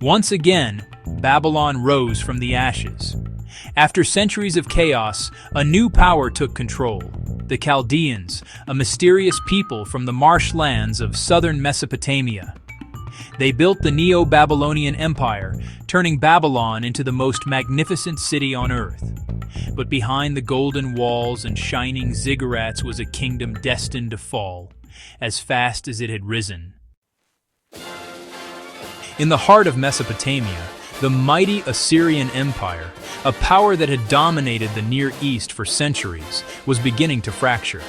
Once again, Babylon rose from the ashes. After centuries of chaos, a new power took control. The Chaldeans, a mysterious people from the marshlands of southern Mesopotamia. They built the Neo-Babylonian Empire, turning Babylon into the most magnificent city on earth. But behind the golden walls and shining ziggurats was a kingdom destined to fall, as fast as it had risen. In the heart of Mesopotamia, the mighty Assyrian Empire, a power that had dominated the Near East for centuries, was beginning to fracture.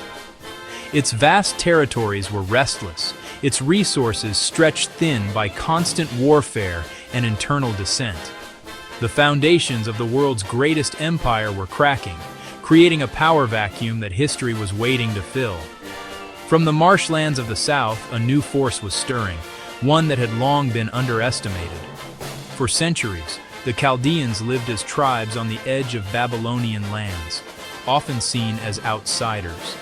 Its vast territories were restless, its resources stretched thin by constant warfare and internal dissent. The foundations of the world's greatest empire were cracking, creating a power vacuum that history was waiting to fill. From the marshlands of the south, a new force was stirring, one that had long been underestimated. For centuries, the Chaldeans lived as tribes on the edge of Babylonian lands, often seen as outsiders.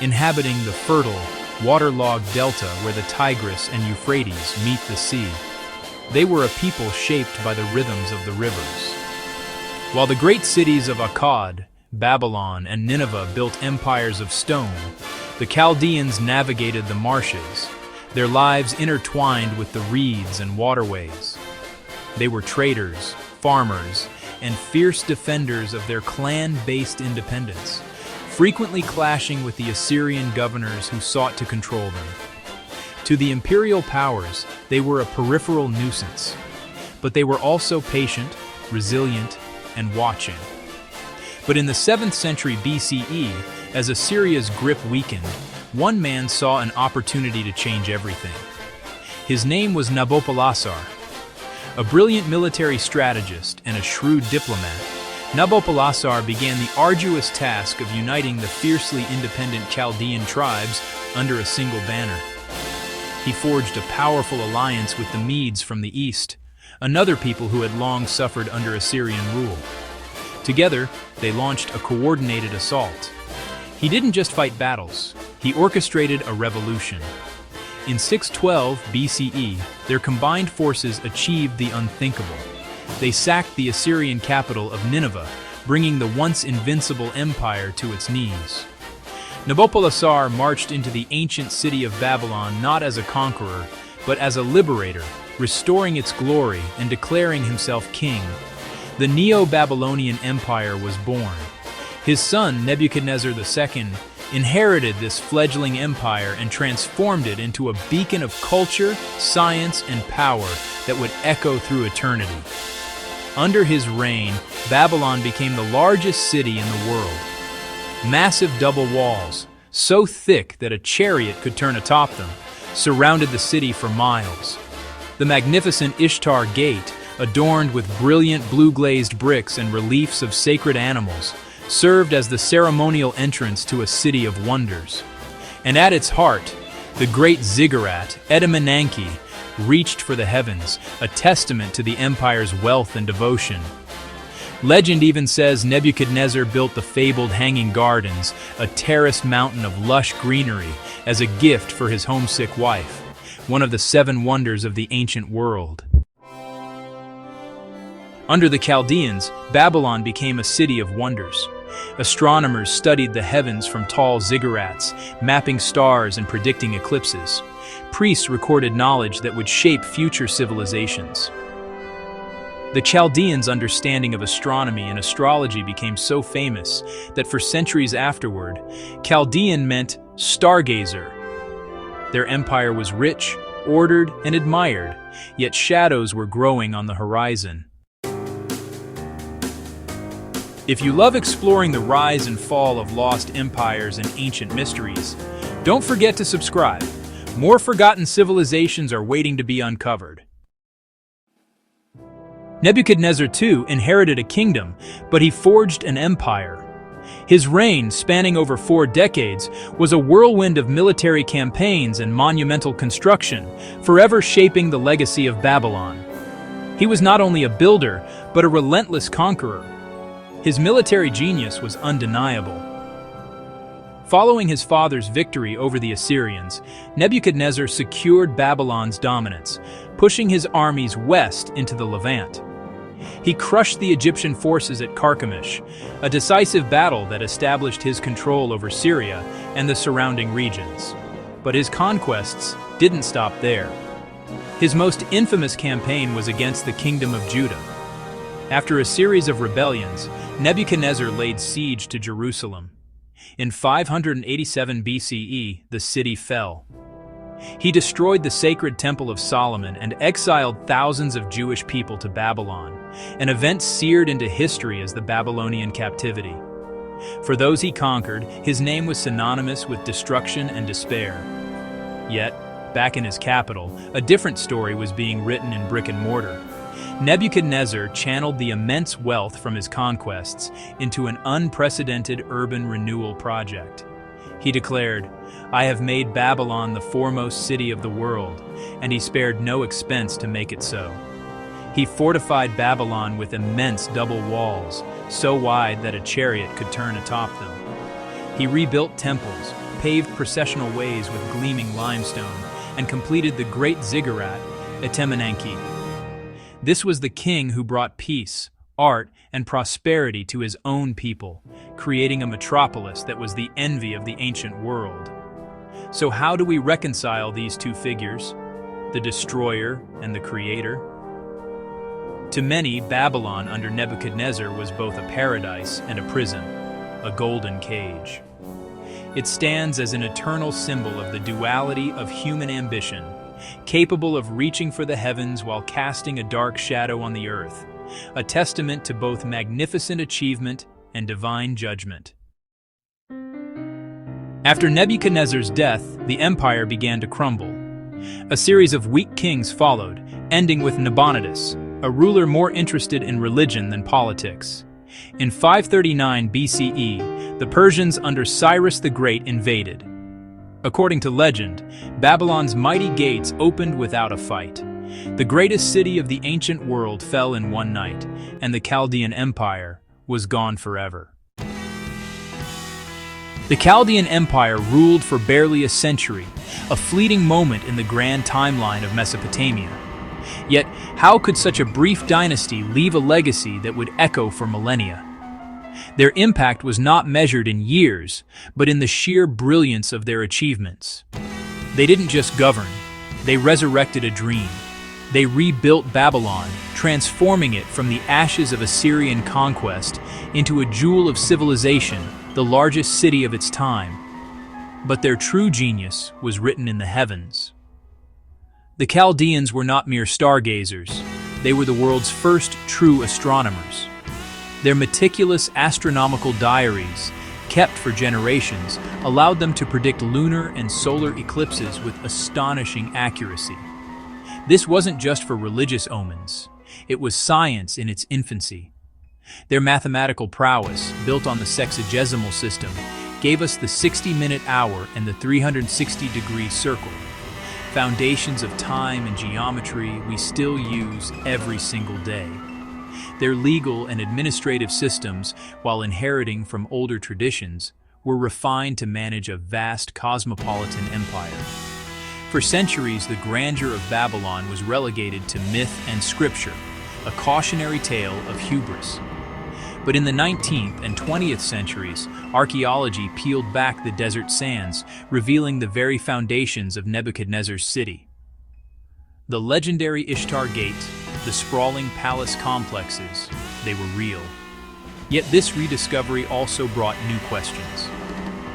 Inhabiting the fertile, waterlogged delta where the Tigris and Euphrates meet the sea, they were a people shaped by the rhythms of the rivers. While the great cities of Akkad, Babylon, and Nineveh built empires of stone, the Chaldeans navigated the marshes, their lives intertwined with the reeds and waterways. They were traders, farmers, and fierce defenders of their clan-based independence, frequently clashing with the Assyrian governors who sought to control them. To the imperial powers, they were a peripheral nuisance, but they were also patient, resilient, and watching. But in the 7th century BCE, as Assyria's grip weakened, one man saw an opportunity to change everything. His name was Nabopolasar. A brilliant military strategist and a shrewd diplomat, Nabopolasar began the arduous task of uniting the fiercely independent Chaldean tribes under a single banner. He forged a powerful alliance with the Medes from the east, another people who had long suffered under Assyrian rule. Together, they launched a coordinated assault. He didn't just fight battles, he orchestrated a revolution. In 612 BCE, their combined forces achieved the unthinkable. They sacked the Assyrian capital of Nineveh, bringing the once invincible empire to its knees. Nabopolasar marched into the ancient city of Babylon not as a conqueror, but as a liberator, restoring its glory and declaring himself king. The Neo-Babylonian Empire was born. His son, Nebuchadnezzar II, inherited this fledgling empire and transformed it into a beacon of culture, science, and power that would echo through eternity. Under his reign, Babylon became the largest city in the world. Massive double walls, so thick that a chariot could turn atop them, surrounded the city for miles. The magnificent Ishtar Gate, adorned with brilliant blue-glazed bricks and reliefs of sacred animals, served as the ceremonial entrance to a city of wonders. And at its heart, the great ziggurat, Etemenanke, reached for the heavens, a testament to the empire's wealth and devotion. Legend even says Nebuchadnezzar built the fabled Hanging Gardens, a terraced mountain of lush greenery, as a gift for his homesick wife, one of the 7 wonders of the ancient world. Under the Chaldeans, Babylon became a city of wonders. Astronomers studied the heavens from tall ziggurats, mapping stars and predicting eclipses. Priests recorded knowledge that would shape future civilizations. The Chaldeans' understanding of astronomy and astrology became so famous that for centuries afterward, Chaldean meant stargazer. Their empire was rich, ordered, and admired, yet shadows were growing on the horizon. If you love exploring the rise and fall of lost empires and ancient mysteries, don't forget to subscribe. More forgotten civilizations are waiting to be uncovered. Nebuchadnezzar II inherited a kingdom, but he forged an empire. His reign, spanning over 4 decades, was a whirlwind of military campaigns and monumental construction, forever shaping the legacy of Babylon. He was not only a builder, but a relentless conqueror. His military genius was undeniable. Following his father's victory over the Assyrians, Nebuchadnezzar secured Babylon's dominance, pushing his armies west into the Levant. He crushed the Egyptian forces at Carchemish, a decisive battle that established his control over Syria and the surrounding regions. But his conquests didn't stop there. His most infamous campaign was against the Kingdom of Judah. After a series of rebellions, Nebuchadnezzar laid siege to Jerusalem. In 587 BCE, the city fell. He destroyed the sacred Temple of Solomon and exiled thousands of Jewish people to Babylon, an event seared into history as the Babylonian captivity. For those he conquered, his name was synonymous with destruction and despair. Yet, back in his capital, a different story was being written in brick and mortar. Nebuchadnezzar channeled the immense wealth from his conquests into an unprecedented urban renewal project. He declared, "I have made Babylon the foremost city of the world," and he spared no expense to make it so. He fortified Babylon with immense double walls, so wide that a chariot could turn atop them. He rebuilt temples, paved processional ways with gleaming limestone, and completed the great ziggurat at Temenanke. This was the king who brought peace, art, and prosperity to his own people, creating a metropolis that was the envy of the ancient world. So how do we reconcile these two figures, the destroyer and the creator? To many, Babylon under Nebuchadnezzar was both a paradise and a prison, a golden cage. It stands as an eternal symbol of the duality of human ambition, capable of reaching for the heavens while casting a dark shadow on the earth, a testament to both magnificent achievement and divine judgment. After Nebuchadnezzar's death, the empire began to crumble. A series of weak kings followed, ending with Nabonidus, a ruler more interested in religion than politics. In 539 BCE, the Persians under Cyrus the Great invaded. According to legend, Babylon's mighty gates opened without a fight. The greatest city of the ancient world fell in one night, and the Chaldean Empire was gone forever. The Chaldean Empire ruled for barely a century, a fleeting moment in the grand timeline of Mesopotamia. Yet, how could such a brief dynasty leave a legacy that would echo for millennia? Their impact was not measured in years, but in the sheer brilliance of their achievements. They didn't just govern, they resurrected a dream. They rebuilt Babylon, transforming it from the ashes of Assyrian conquest into a jewel of civilization, the largest city of its time. But their true genius was written in the heavens. The Chaldeans were not mere stargazers, they were the world's first true astronomers. Their meticulous astronomical diaries, kept for generations, allowed them to predict lunar and solar eclipses with astonishing accuracy. This wasn't just for religious omens, it was science in its infancy. Their mathematical prowess, built on the sexagesimal system, gave us the 60-minute hour and the 360-degree circle, foundations of time and geometry we still use every single day. Their legal and administrative systems, while inheriting from older traditions, were refined to manage a vast cosmopolitan empire. For centuries, the grandeur of Babylon was relegated to myth and scripture, a cautionary tale of hubris. But in the 19th and 20th centuries, archaeology peeled back the desert sands, revealing the very foundations of Nebuchadnezzar's city. The legendary Ishtar Gate, the sprawling palace complexes, they were real. Yet this rediscovery also brought new questions.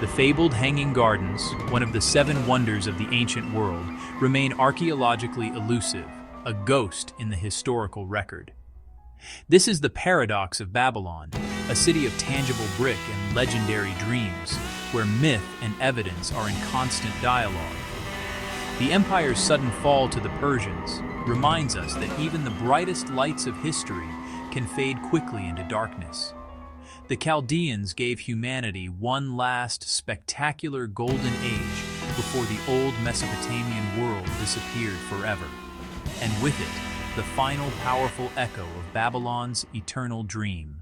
The fabled Hanging Gardens, one of the 7 wonders of the ancient world, remain archaeologically elusive, a ghost in the historical record. This is the paradox of Babylon, a city of tangible brick and legendary dreams, where myth and evidence are in constant dialogue. The empire's sudden fall to the Persians reminds us that even the brightest lights of history can fade quickly into darkness. The Chaldeans gave humanity one last spectacular golden age before the old Mesopotamian world disappeared forever, and with it, the final powerful echo of Babylon's eternal dream.